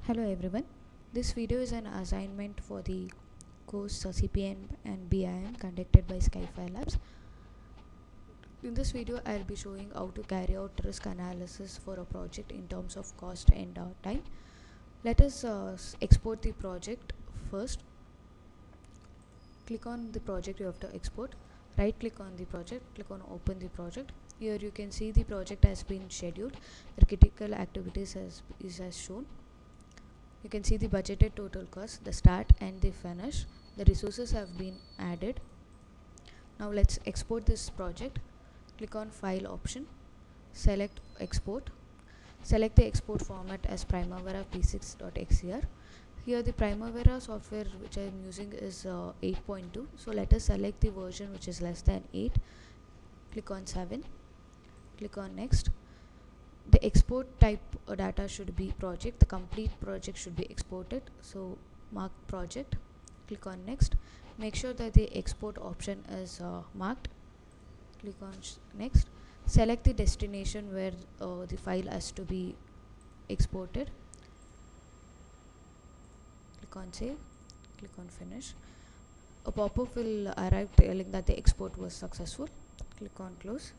Hello everyone. This video is an assignment for the course CPN and BIM conducted by Skyfire Labs. In this video, I'll be showing how to carry out risk analysis for a project in terms of cost and time. Let us export the project first. Click on the project you have to export. Right click on the project, click on open the project. Here you can see the project has been scheduled. The critical activities is as shown. You can see the budgeted total cost, the start and the finish. The resources have been added. Now let's export this project. Click on file option, select export. Select the export format as Primavera p6.xcr. Here the Primavera software which I am using is 8.2. So let us select the version which is less than 8. Click on 7. Click on next. The export type data should be project. The complete project should be exported. So mark project. Click on next. Make sure that the export option is marked. Click on next. Select the destination where the file has to be exported. Click on save. Click on finish. A pop-up will arrive telling that the export was successful. Click on close.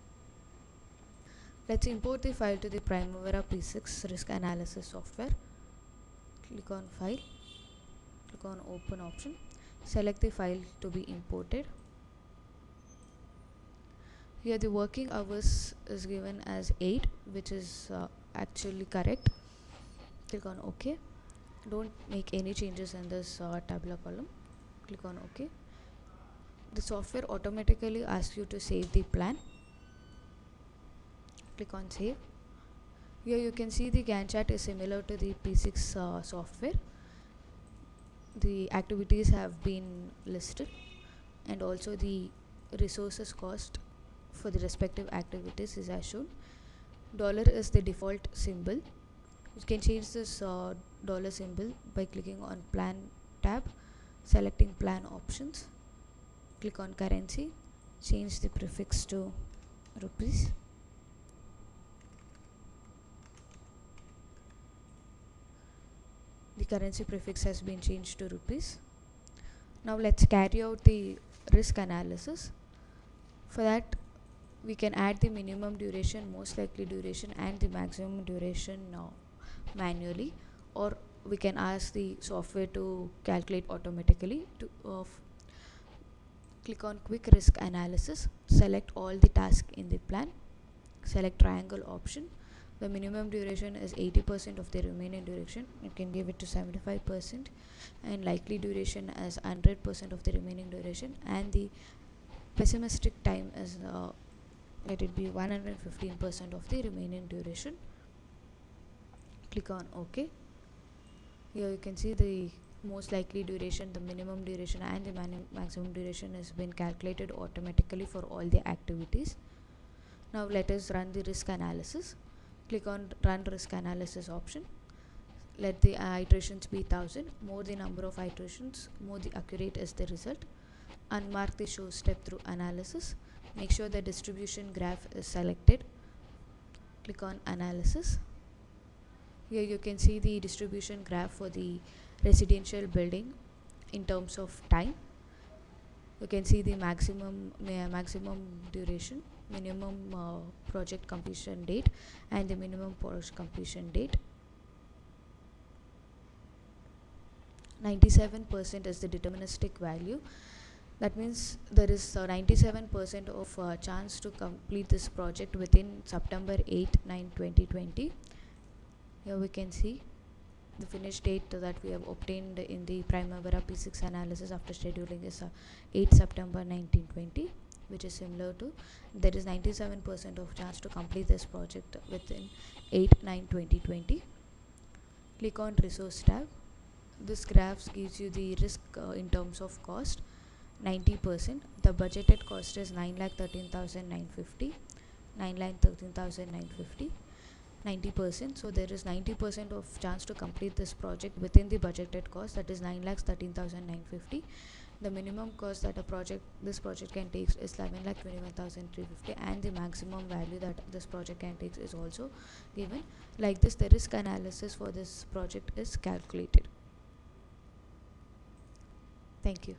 Let's import the file to the Primavera P6 risk analysis software. Click on file. Click on open option. Select the file to be imported. Here the working hours is given as 8, which is actually correct. Click on OK. Don't make any changes in this tabular column. Click on OK. The software automatically asks you to save the plan. Click on save. Here you can see the Gantt chart is similar to the P6 software. The activities have been listed and also the resources cost for the respective activities is as shown. Dollar is the default symbol. You can change this dollar symbol by clicking on plan tab, selecting plan options. Click on currency, change the prefix to rupees. The currency prefix has been changed to rupees. Now let's carry out the risk analysis. For that, we can add the minimum duration, most likely duration and the maximum duration manually, or we can ask the software to calculate automatically. Click on quick risk analysis, select all the tasks in the plan, select triangle option. The minimum duration is 80% of the remaining duration. You can give it to 75%, and likely duration as 100% of the remaining duration, and the pessimistic time is let it be 115% of the remaining duration. Click on OK. Here you can see the most likely duration, the minimum duration and the maximum duration has been calculated automatically for all the activities. Now let us run the risk analysis. Click on run risk analysis option. Let the iterations be 1000. More the number of iterations, more the accurate is the result. Unmark the show step through analysis. Make sure the distribution graph is selected. Click on analysis. Here you can see the distribution graph for the residential building in terms of time. You can see the maximum duration, minimum project completion date and the minimum project completion date. 97% is the deterministic value. That means there is 97% of chance to complete this project within September 8-9 2020. Here we can see the finish date that we have obtained in the Primavera P6 analysis after scheduling is 8 September 1920, which is similar to there is 97% of chance to complete this project within 8-9 2020. Click on resource tab. This graph gives you the risk in terms of cost. 90%. The budgeted cost is 9,13,950. 9,13,950. 90%. So there is 90% of chance to complete this project within the budgeted cost, that is 9,13,950. the minimum cost that this project can take is 11,21,350, and the maximum value that this project can take is also given. Like this, the risk analysis for this project is calculated. Thank you.